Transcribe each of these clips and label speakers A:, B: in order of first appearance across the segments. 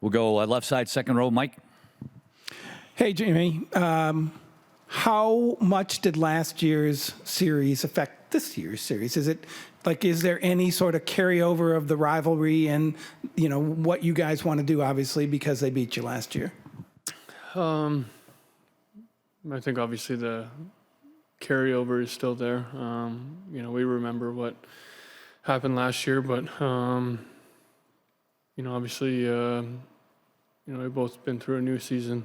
A: We'll go left side, second row, Mike.
B: Hey, Jamie. How much did last year's series affect this year's series? Is there any sort of carryover of the rivalry and, what you guys want to do, obviously, because they beat you last year?
C: I think obviously the carryover is still there. We remember what happened last year, but, obviously, we've both been through a new season.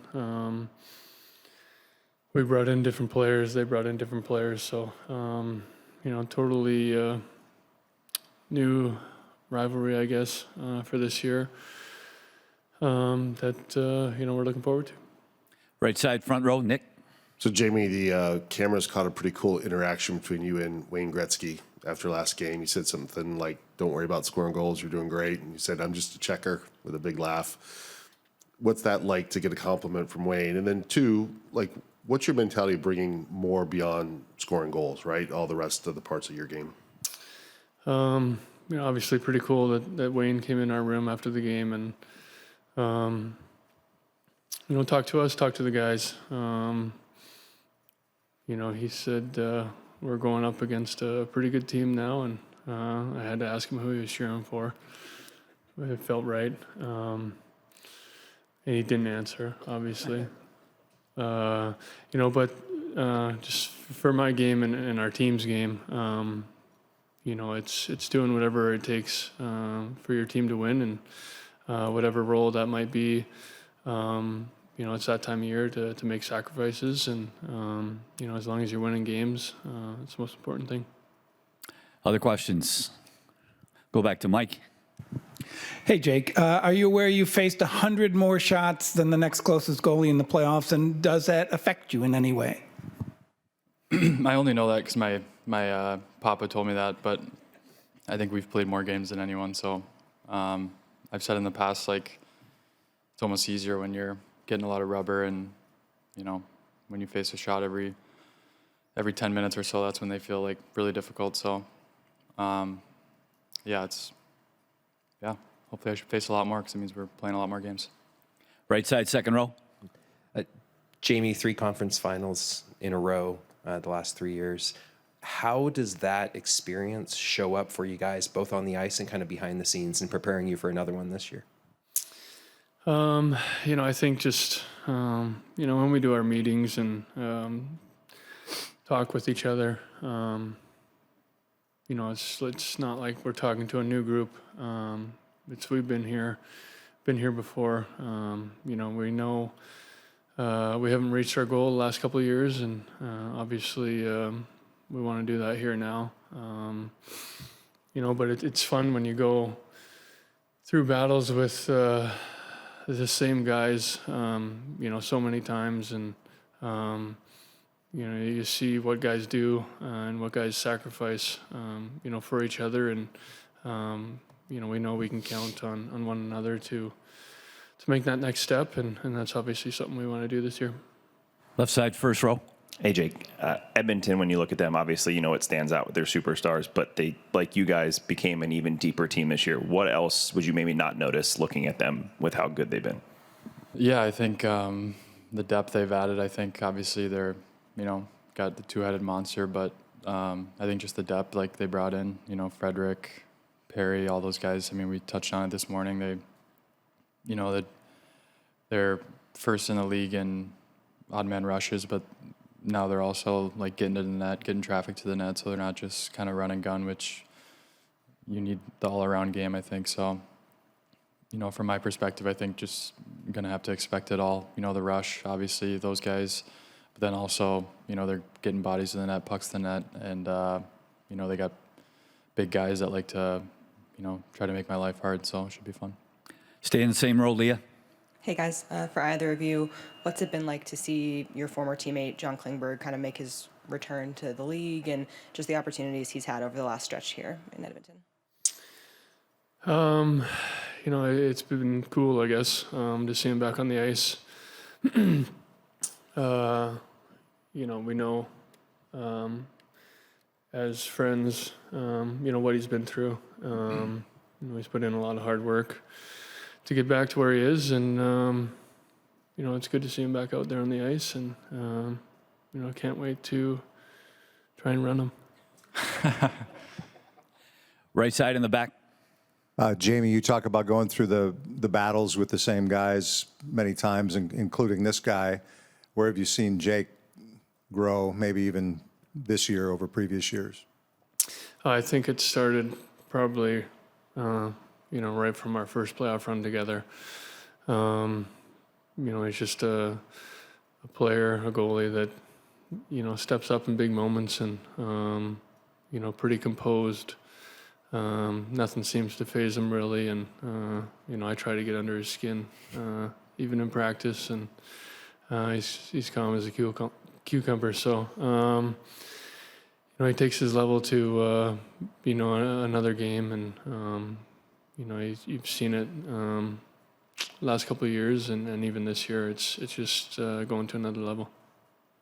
C: We brought in different players. They brought in different players. So, totally new rivalry, I guess, for this year that, we're looking forward to.
A: Right side, front row, Nick.
D: So, Jamie, the cameras caught a pretty cool interaction between you and Wayne Gretzky after last game. You said something like, "Don't worry about scoring goals. You're doing great." And you said, "I'm just a checker," with a big laugh. What's that like to get a compliment from Wayne? And then two, what's your mentality of bringing more beyond scoring goals, right? All the rest of the parts of your game.
C: Obviously pretty cool that Wayne came in our room after the game and, talk to us, talk to the guys. He said we're going up against a pretty good team now, and I had to ask him who he was cheering for. It felt right. And he didn't answer, obviously. But just for my game and our team's game, it's doing whatever it takes for your team to win, and whatever role that might be. It's that time of year to make sacrifices, and as long as you're winning games, it's the most important thing.
A: Other questions? Go back to Mike.
B: Hey, Jake. Are you aware you faced 100 more shots than the next closest goalie in the playoffs, and does that affect you in any way?
E: I only know that because my papa told me that, but I think we've played more games than anyone. So I've said in the past, it's almost easier when you're getting a lot of rubber, and when you face a shot every 10 minutes or so, that's when they feel really difficult. So hopefully I should face a lot more because it means we're playing a lot more games.
A: Right side, second row.
F: Jamie, 3 conference finals in a row the last 3 years. How does that experience show up for you guys, both on the ice and kind of behind the scenes, and preparing you for another one this year?
C: I think just, when we do our meetings and talk with each other, it's not like we're talking to a new group. We've been here before. We know we haven't reached our goal the last couple of years, and obviously we want to do that here now. But it's fun when you go through battles with the same guys, so many times, and you see what guys do and what guys sacrifice, for each other, and we know we can count on one another to make that next step, and that's obviously something we want to do this year.
A: Left side, first row.
G: Hey, Jake. Edmonton, when you look at them, obviously, it stands out with their superstars, but they, like you guys, became an even deeper team this year. What else would you maybe not notice looking at them with how good they've been?
E: Yeah, I think the depth they've added, I think obviously they're, got the two-headed monster, but I think just the depth they brought in, Frederick, Perry, all those guys. I mean, we touched on it this morning. They're first in the league in odd man rushes, but now they're also getting to the net, getting traffic to the net, so they're not just kind of run and gun, which you need the all-around game, I think. So, from my perspective, I think just going to have to expect it all. The rush, obviously, those guys, but then also, they're getting bodies to the net, pucks to the net, and, they got big guys that like to, try to make my life hard, so it should be fun.
A: Stay in the same row, Leah.
H: Hey guys, for either of you, what's it been like to see your former teammate John Klingberg kind of make his return to the league, and just the opportunities he's had over the last stretch here in Edmonton?
C: It's been cool, I guess, to see him back on the ice. We know as friends, what he's been through. He's put in a lot of hard work get back to where he is, and you know, it's good to see him back out there on the ice, and you know, can't wait to try and run him.
A: Right side in the back.
I: Jamie, you talk about going through the battles with the same guys many times, including this guy. Where have you seen Jake grow, maybe even this year over previous years?
C: I think it started probably, you know, right from our first playoff run together. You know, he's just a player, a goalie that, you know, steps up in big moments and, you know, pretty composed. Nothing seems to faze him really, and you know, I try to get under his skin, even in practice, and he's calm as a cucumber. So you know, he takes his level to you know, another game, and you know, you've seen it last couple of years, and even this year, it's just going to another level.